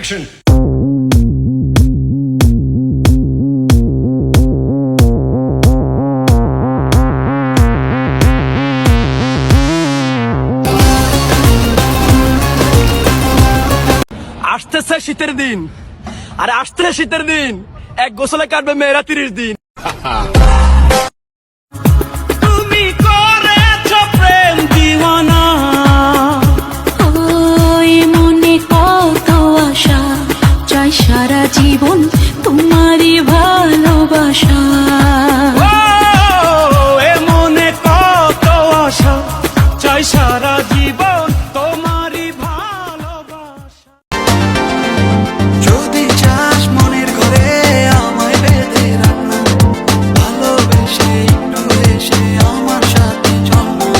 Action! আসতেছে শীতের দিন, আরে আসতেছে শীতের দিন, এক গোসলে কাটবে মেয়েরা 30 দিন। তুমি করেছো প্রেম দিওয়ানা, ওই মনে কত আশা, চাই সারা জীবন তোমারই ভালোবাসা। এ মনে কত আশা, চাই সারা জীবন তোমারই ভালোবাসা। যদি চাস মনের ঘরে আমায় বেঁধে রাখনা, ভালোবেসে একটু এসে আমার সাথে চল না।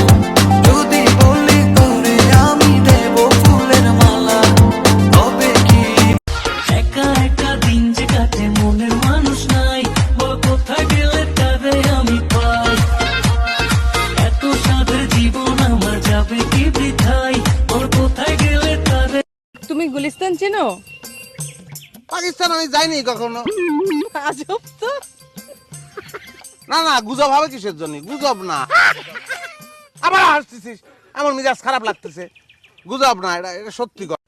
যদি বলি তোরে আমি দেব ফুলের মালা, তবে কি একা একা দিন যে কাটে মনের মানুষ নাই, বল কোথায় গেলে তবে আমি পাই। এত সাদের জীবন আমার যাবে কি বৃথায়, বল কোথায় গেলে তবে। তুমি গুলিস্তান চেনো? পাকিস্তান আমি যাইনি কখনো। আজব তো। না না, গুজব হবে কিসের জন্য? গুজব না। আবার হাসতেছিস, আমার মিজাজ খারাপ লাগতেছে। গুজব না, এটা এটা সত্যি কথা।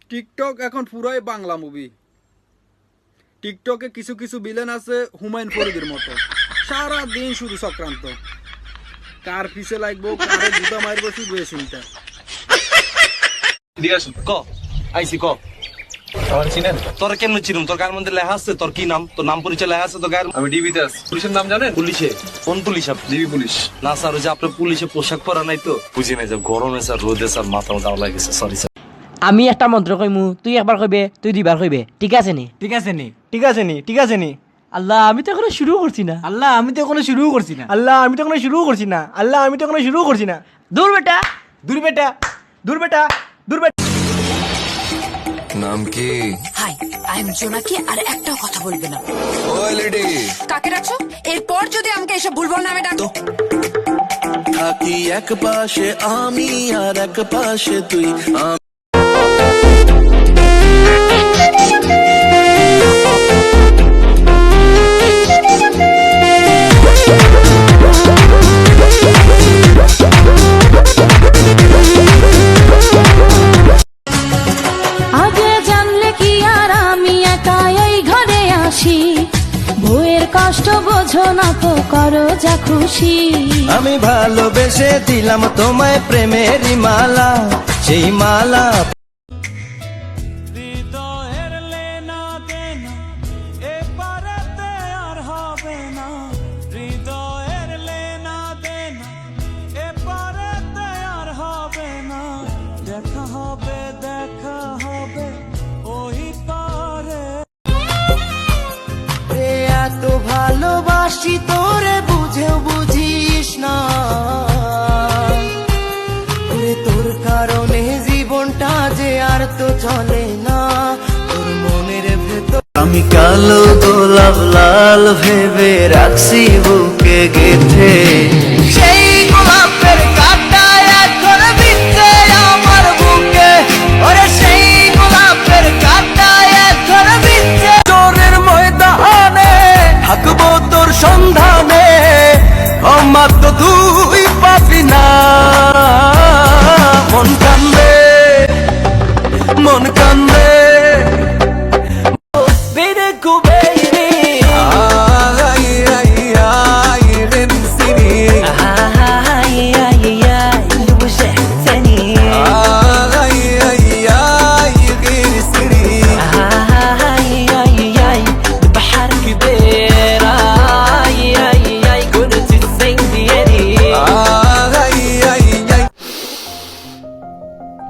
টিকটক এখন পুরাই বাংলা মুভি। টিকটকে কিছু কিছু ভিলেন আছে হুমায়ুন ফরিদের মতো, সারা দিন শুধু চক্রান্ত, কার পিছে লাগবো, কারে জুতা মারবো, শুধু এই চিন্তা। ক আইসি ক তোর কেন চিনুম? তোর গায়ের মধ্যে লেখা আছে, তোর কি নাম, তোর নাম পরিচয় লেখা আছে তোর গায়ের? আমি ডিবিতে আছি। পুলিশের নাম জানেন? পুলিশে? কোন পুলিশ? DB police. না স্যার, ওই যে আপনার পুলিশে পোশাক পরা নাই তো, বুঝি নাই যে গরমে স্যার, রোদে স্যার, মাথা মতো আওলা গেছে। Sorry sir. আমি একটা মন্ত্র কইমু, তুই একবার কইবে, তুই দুইবার কইবে, ঠিক আছে নি? ঠিক আছে নি, ঠিক আছে নি, ঠিক আছে নি। আল্লাহ আমি তো এখনো শুরু করছি না। আল্লাহ আমি তো এখনো শুরু করছি না। আল্লাহ আমি তো এখনো শুরু করছি না। আল্লাহ আমি তো এখনো শুরু করছি না। দূর বেটা, দূর বেটা, দূর বেটা, দূর বেটা। নাম কি? হাই, আই এম জোনাকি, আর একটাও কথা বলবে না। ওই লেডি, কাকে রাখছো? এরপর যদি আমাকে এসব ভুলবল নামে ডাকো। থাকি এক পাশে আমি আর এক পাশে তুই। আগে জানলে কি আর আমি একা এই ঘরে আসি, বউয়ের কষ্ট বোঝো না তো, করো যা খুশি। আমি ভালোবেসে দিলাম তোমায় প্রেমেরই মালা, সেই মালা হৃদয়ের লেনা দেনা এপারেতে আর হবে না, হৃদয়ের লেনা দেনা এপারেতে আর হবে না। দেখা হবে, দেখা হবে ওই পারে। এত ভালোবাসি তোরে বুঝেও বুঝিস না, তোর কারণে জীবনটা যে আর তো চলে না, তোর মনের ভেতর আমি কালো গোলাপ লাল ভেবে রাখছি বুকে গেঁথে, সেই গোলাপের কাঁটা এখন বিচ্ছে আমার বুকে, ওরে সেই গোলাপের কাঁটা এখন বিচ্ছে। চোরের ময়দানে থাকবো তোর সন্ধানে, ক্ষমা তো তুই পাবি না। মন কান্দে, মন কান্দে বেড়ে কুবেরি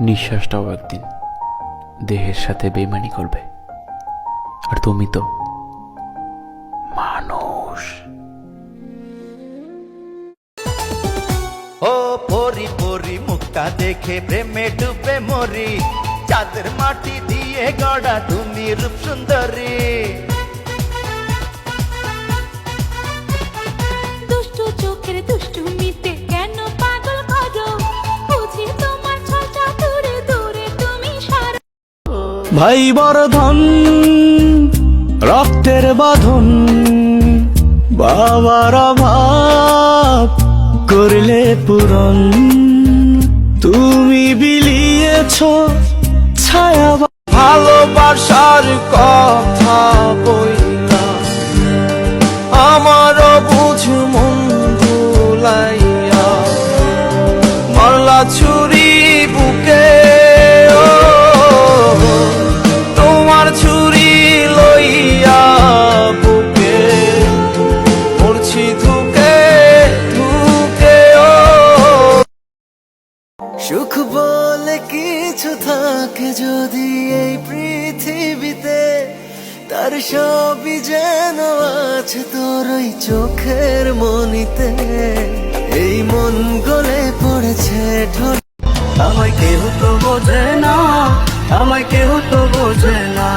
নিঃশ্বাসটাও একদিন দেহের সাথে বেইমানি করবে, আর তুমি তো মানুষ। ও পরি পরি মুখটা দেখে প্রেমে ডুবে মরি, চাঁদের মাটি দিয়ে গড়া তুমি রূপ সুন্দরী। দুষ্টু চোখের দুষ্টুমিতে কেন পাগল করো, বুঝি তোমার ছলটা দূরে দূরে তুমি সরো। ভাই বড় ধন রক্তের বাঁধন, বাবার অভাব করলে পূরণ, তুমি বিলিয়েছ ছায়া ভালোবাসার কথা বইলা আমারও বুঝ মন ভুলাইয়া মারলা ছুরি বুকে, ও তোমার ছুরি লইয়া বুকে মরছি ধুকে ধুকে। ও সুখ বলে কিছু থাকে যদি এই পৃথিবীতে, তার সবই যেন আছে তোর ওই চোখের মনিতে। এই মন গলে পড়েছে ঢোল, আমায় কেউ তো বোঝে না, আমায় কেউ তো বোঝে না,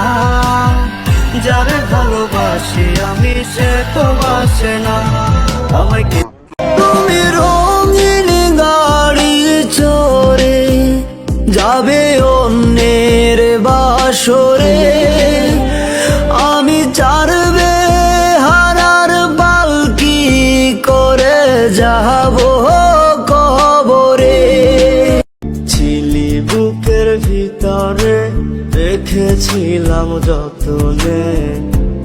যারে ভালোবাসি আমি সে তো বাসে না আমায় কেউ। তুমি রঙিন গাড়ি চড়ে যাবে অন্যের বাসরে, আমি চারবে হারার বালকি করে যাব কবরে। ছিলি বুকের ভিতরে রেখেছিলাম যতনে,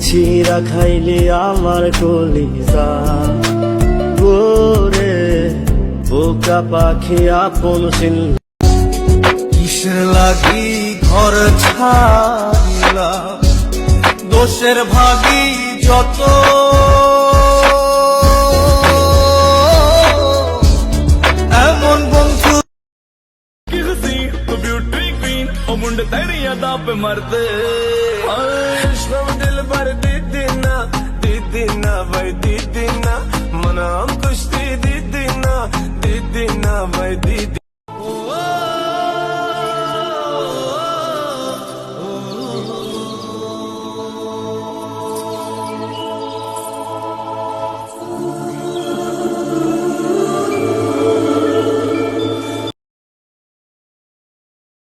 ছিঁড়া খাইলি আমার কলিজা ওরে বোকা পাখি আপন চিন। কিসের লাগি ঘর ছাড়িলা দোষের ভাগী যত, এমন বন্ধু ब्यूटी क्वीन ओ मुंडे तेरी यादा पे मरते दिल भर दीदी ना भाई दीदी ना मना